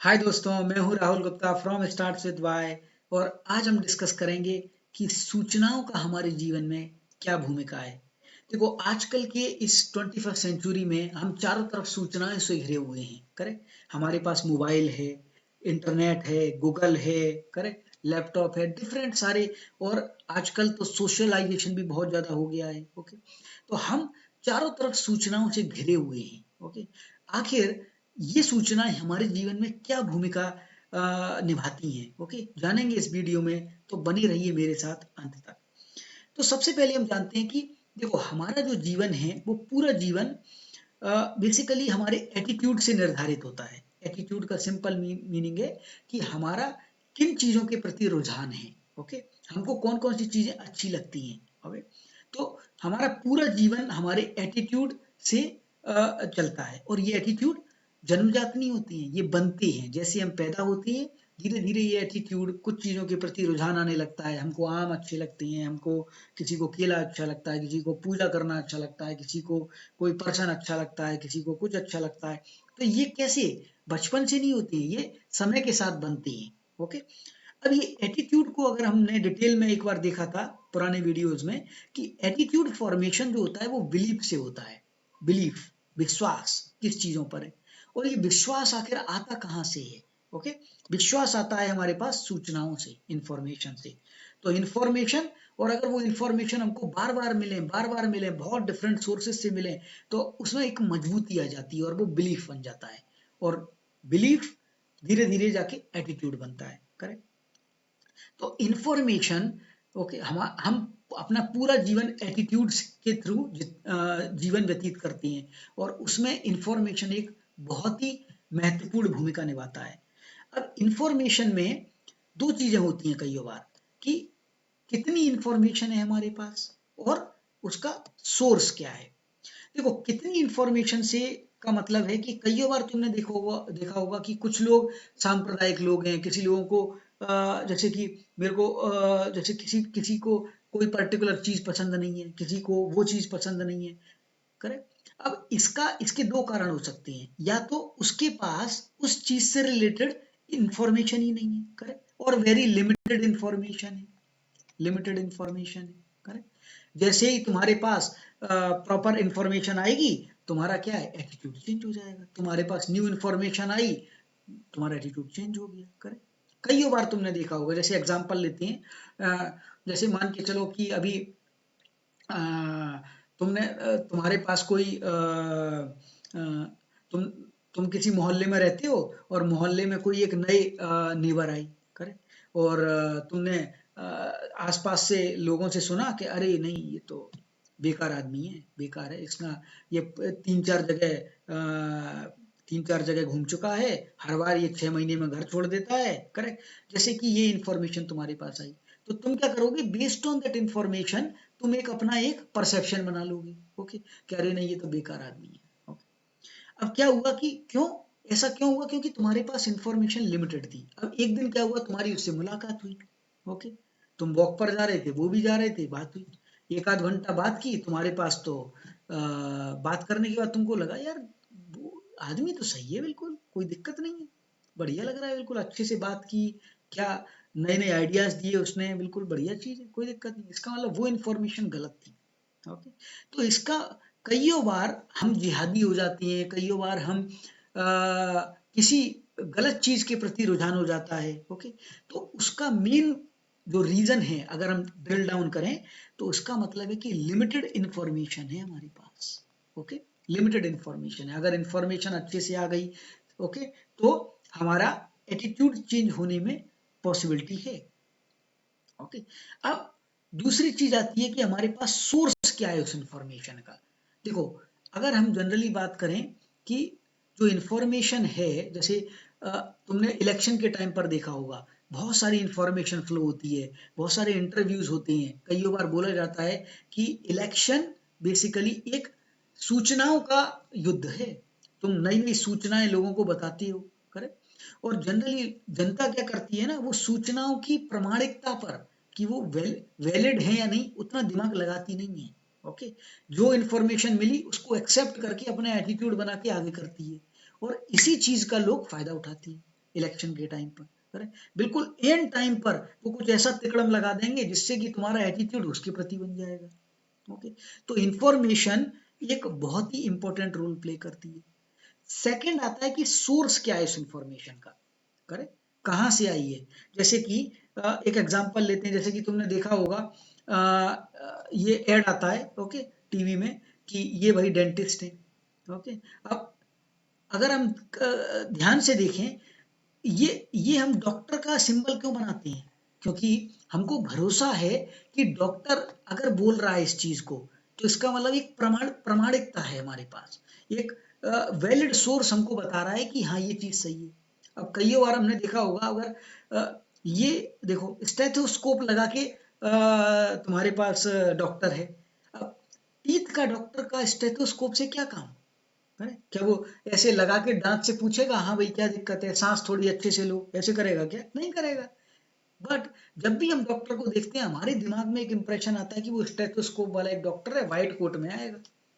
हाय दोस्तों, मैं हूं Rahul Gupta from starts with Y. और आज हम डिस्कस करेंगे कि सूचनाओं का हमारे जीवन में क्या भूमिका है। देखो, आजकल के इस 21st सेंचुरी में हम चारों तरफ सूचनाएं से घिरे हुए हैं। करेक्ट। हमारे पास मोबाइल है, इंटरनेट है, गूगल है, करेक्ट, लैपटॉप है, डिफरेंट सारे। और आजकल तो सोशलाइजेशन भी बहुत ज्यादा हो गया है। ओके, तो हम चारों तरफ सूचनाओं से घिरे हुए हैं। ओके, आखिर ये सूचनाएं हमारे जीवन में क्या भूमिका निभाती हैं। ओके, जानेंगे इस वीडियो में, तो बनी रहिए मेरे साथ अंत तक। तो सबसे पहले हम जानते हैं कि देखो, हमारा जो जीवन है वो पूरा जीवन बेसिकली हमारे एटीट्यूड से निर्धारित होता है। एटीट्यूड का सिंपल मीनिंग है कि हमारा किन चीजों के प्रति रुझान है। ओके, हमको कौन कौन सी चीजें अच्छी लगती हैं। ओके, तो हमारा पूरा जीवन हमारे एटीट्यूड से चलता है। और ये एटीट्यूड जन्मजात नहीं होती हैं, ये बनते हैं। जैसे हम पैदा होते हैं, धीरे धीरे ये एटीट्यूड कुछ चीजों के प्रति रुझान आने लगता है। हमको आम अच्छे लगते हैं, हमको किसी को केला अच्छा लगता है, किसी को पूजा करना अच्छा लगता है, किसी को कोई पर्सन अच्छा लगता है, किसी को कुछ अच्छा लगता है। तो ये कैसे बचपन से नहीं होती है, ये समय के साथ बनती है। ओके, अब ये एटीट्यूड को अगर हमने डिटेल में एक बार देखा था पुराने वीडियोस में, कि एटीट्यूड फॉर्मेशन जो होता है वो बिलीफ से होता है। बिलीफ, विश्वास किस चीजों पर है। और ये विश्वास आखिर आता कहाँ से है। ओके, विश्वास आता है हमारे पास सूचनाओं से, इंफॉर्मेशन से। तो इंफॉर्मेशन, और अगर वो इंफॉर्मेशन हमको बार बार मिले, बहुत डिफरेंट सोर्सेज से मिले, तो उसमें एक मजबूती आ जाती है और वो बिलीफ बन जाता है। और बिलीफ धीरे धीरे जाके एटीट्यूड बनता है। करेक्ट। तो इंफॉर्मेशन, ओके, हम अपना पूरा जीवन एटीट्यूड्स के थ्रू जीवन व्यतीत करते हैं। और उसमें इंफॉर्मेशन एक बहुत ही महत्वपूर्ण भूमिका निभाता है। अब इंफॉर्मेशन में दो चीजें होती हैं कई बार, कि कितनी इंफॉर्मेशन है हमारे पास और उसका सोर्स क्या है। देखो, कितनी इंफॉर्मेशन से का मतलब है कि कई बार तुमने देखा होगा कि कुछ लोग सांप्रदायिक लोग हैं। किसी लोगों को जैसे कि मेरे को जैसे किसी किसी को कोई पर्टिकुलर चीज पसंद नहीं है, किसी को वो चीज पसंद नहीं है। करेक्ट। अब इसके दो कारण हो सकते हैं। या तो उसके पास उस चीज से रिलेटेड इंफॉर्मेशन ही नहीं है। करेक्ट। और वेरी लिमिटेड इंफॉर्मेशन है, लिमिटेड इंफॉर्मेशन है। करेक्ट। जैसे ही तुम्हारे पास प्रॉपर इंफॉर्मेशन आएगी, तुम्हारा क्या है, एटीट्यूड चेंज हो जाएगा। तुम्हारे पास न्यू इंफॉर्मेशन आई, तुम्हारा एटीट्यूड चेंज हो गया। करेक्ट। कई बार तुमने देखा होगा, जैसे एग्जांपल लेते हैं, जैसे मान के चलो कि अभी अ, तुम्हारे पास कोई तुम तुम किसी मोहल्ले में रहते हो, और मोहल्ले में कोई एक नई नेबर आई। करेक्ट। और तुमने आसपास से लोगों से सुना कि अरे नहीं, ये तो बेकार आदमी है, बेकार है इसका, ये तीन चार जगह घूम चुका है, हर बार ये 6 महीने में घर छोड़ देता है। करेक्ट। जैसे कि ये इंफॉर्मेशन तुम्हारे पास आई, तो तुम क्या करोगे, बेस्ड ऑन दैट इंफॉर्मेशन तुम एक अपना एक परसेप्शन बना लोगे। ओके, कि अरे नहीं, ये तो बेकार आदमी है। ओके, अब क्या हुआ कि क्यों, ऐसा क्यों हुआ, क्योंकि तुम्हारे पास इंफॉर्मेशन लिमिटेड थी। अब एक दिन क्या हुआ, तुम्हारी उससे मुलाकात हुई। ओके, तुम वॉक पर जा रहे थे, वो भी जा रहे थे, बात हुई, एक आध घंटा बात की तुम्हारे पास। तो बात करने के बाद तुमको लगा, यार वो आदमी तो सही है, बिल्कुल कोई दिक्कत नहीं है, बढ़िया लग रहा है, बिल्कुल अच्छे से बात की, क्या नए नए आइडियाज दिए उसने, बिल्कुल बढ़िया चीज है, कोई दिक्कत नहीं। इसका मतलब वो इन्फॉर्मेशन गलत थी। ओके, तो इसका कईयों बार हम जिहादी हो जाते हैं, कईयों बार हम किसी गलत चीज के प्रति रुझान हो जाता है। ओके, तो उसका मेन जो रीजन है, अगर हम ड्रिल डाउन करें, तो उसका मतलब है कि लिमिटेड इंफॉर्मेशन है हमारे पास। ओके, लिमिटेड इंफॉर्मेशन है। अगर इंफॉर्मेशन अच्छे से आ गई, ओके, तो हमारा एटीट्यूड चेंज होने में पॉसिबिलिटी है। ओके, अब दूसरी चीज आती है कि हमारे पास सोर्स क्या है उस इंफॉर्मेशन का। देखो, अगर हम जनरली बात करें कि जो इंफॉर्मेशन है, जैसे तुमने इलेक्शन के टाइम पर देखा होगा, बहुत सारी इंफॉर्मेशन फ्लो होती है, बहुत सारे इंटरव्यूज होते हैं। कई बार बोला जाता है कि इलेक्शन बेसिकली एक सूचनाओं का युद्ध है। तुम नई नई सूचनाएं लोगों को बताती हो। करेक्ट। और जनरली जनता क्या करती है ना, वो सूचनाओं की प्रामाणिकता पर, कि वो वैलिड है या नहीं, उतना दिमाग लगाती नहीं है। ओके, जो इन्फॉर्मेशन मिली उसको एक्सेप्ट करके अपना एटीट्यूड बना के आगे करती है, और इसी चीज का लोग फायदा उठाते हैं। इलेक्शन के टाइम पर, करेक्ट। बिल्कुल एंड टाइम पर वो कुछ ऐसा तिकड़म लगा देंगे जिससे कि तुम्हारा एटीट्यूड उसके प्रति बन जाएगा। ओके, तो इंफॉर्मेशन एक बहुत ही इंपॉर्टेंट रोल प्ले करती है। सेकंड आता है कि सोर्स क्या है इस इंफॉर्मेशन का, करेक्ट, कहाँ से आई है। जैसे कि एक एग्जांपल लेते हैं, जैसे कि तुमने देखा होगा ये एड आता है, ओके, टीवी में, कि ये भाई डेंटिस्ट है। ओके, अब अगर हम ध्यान से देखें, ये हम डॉक्टर का सिंबल क्यों बनाते हैं? क्योंकि हमको भरोसा है कि डॉक्टर अगर बोल रहा है इस चीज को, तो इसका मतलब एक प्रामाणिकता है हमारे पास, एक वैलिड सोर्स हमको बता रहा है कि हाँ ये चीज सही है। अब कई बार हमने देखा होगा, अगर ये देखो स्टेथोस्कोप लगा के तुम्हारे पास डॉक्टर है। अब टीथ का डॉक्टर का स्टेथोस्कोप से क्या काम है? क्या वो ऐसे लगा के दांत से पूछेगा हाँ भाई क्या दिक्कत है, सांस थोड़ी अच्छे से लो, ऐसे करेगा क्या? नहीं करेगा। बट जब भी हम डॉक्टर को देखते हैं, हमारे दिमाग में एक इंप्रेशन आता है कि वो स्टेथोस्कोप वाला एक डॉक्टर है, व्हाइट कोट में आएगा।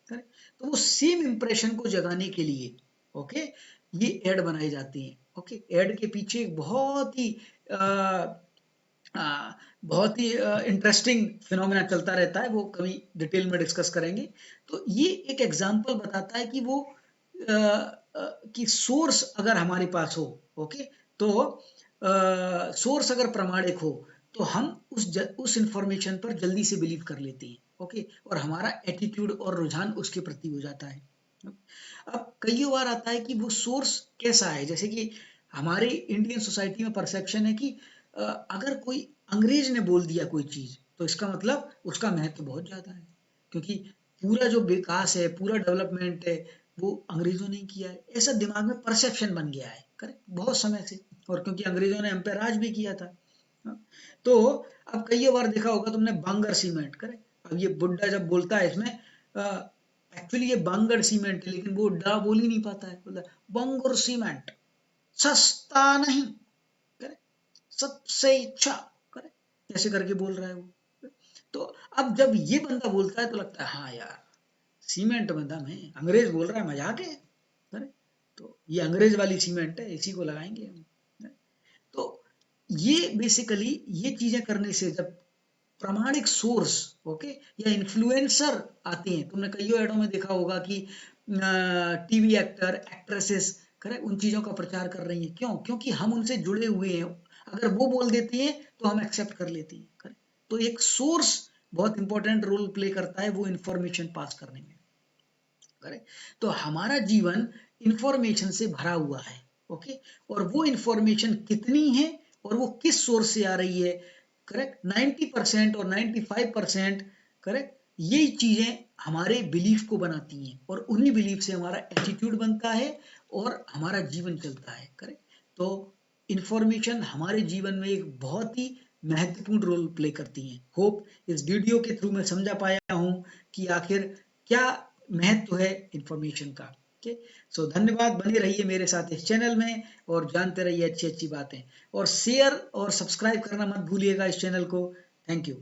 करेक्ट? तो वो सेम इंप्रेशन को जगाने के लिए, ओके, ये एड बनाई जाती है। ओके, एड के पीछे एक बहुत ही इंटरेस्टिंग फिनोमेना चलता रहता है, वो कभी डिटेल में डिस्कस करेंगे। तो ये एक एग्जांपल बताता है कि वो कि सोर्स अगर हमारे पास हो, ओके, तो सोर्स अगर प्रामाणिक हो, तो हम उस इंफॉर्मेशन पर जल्दी से बिलीव कर लेते हैं, ओके, और हमारा एटीट्यूड और रुझान उसके प्रति हो जाता है। अब कई बार आता है कि वो सोर्स कैसा है, जैसे कि हमारे इंडियन सोसाइटी में परसेप्शन है कि अगर कोई अंग्रेज ने बोल दिया कोई चीज, तो इसका मतलब उसका महत्व बहुत ज्यादा है, क्योंकि पूरा जो विकास है, पूरा डेवलपमेंट है, वो अंग्रेजों ने किया है। ऐसा दिमाग में परसेप्शन बन गया है, करेक्ट, बहुत समय से। और क्योंकि अंग्रेजों ने हम पे राज भी किया था। हाँ, तो अब कई बार देखा होगा तुमने बांगर सीमेंट, करेक्ट। अब ये बुड्ढा जब बोलता है इसमें, एक्चुअली ये बांगर सीमेंट है, लेकिन वो डा बोल ही नहीं पाता है, बोला बांगर सीमेंट सस्ता नहीं, करेक्ट, सबसे अच्छा, करेक्ट, ऐसे करके बोल रहा है वो। तो अब जब ये बंदा बोलता है तो लगता है हाँ यार, सीमेंट में दम है, अंग्रेज बोल रहा है, मजाक है, करेक्ट, तो ये अंग्रेज वाली सीमेंट है, इसी को लगाएंगे हम। तो ये बेसिकली ये चीजें करने से जब प्रामाणिक सोर्स, ओके, या इन्फ्लुएंसर आते हैं, तुमने कई एडों में देखा होगा कि टीवी एक्टर एक्ट्रेसेस, करेक्ट, उन चीजों का प्रचार कर रही हैं। क्यों? क्योंकि हम उनसे जुड़े हुए हैं, अगर वो बोल देती हैं तो हम एक्सेप्ट कर लेते हैं, करेक्ट। तो एक सोर्स बहुत इंपॉर्टेंट रोल प्ले करता है वो इंफॉर्मेशन पास करने में, करेक्ट। तो हमारा जीवन इंफॉर्मेशन से भरा हुआ है, ओके, और वो इंफॉर्मेशन कितनी है और वो किस सोर्स से आ रही है, करेक्ट, 90% और 95%, करेक्ट, ये चीजें हमारे बिलीफ को बनाती हैं, और उन्हीं बिलीफ से हमारा एटीट्यूड बनता है और हमारा जीवन चलता है, करेक्ट। तो इंफॉर्मेशन हमारे जीवन में एक बहुत ही महत्वपूर्ण रोल प्ले करती है। होप इस वीडियो के थ्रू मैं समझा पाया हूं कि आखिर क्या महत्व है इंफॉर्मेशन का। ओके, सो धन्यवाद, बने रहिए मेरे साथ इस चैनल में और जानते रहिए अच्छी अच्छी बातें, और शेयर और सब्सक्राइब करना मत भूलिएगा इस चैनल को। Thank you.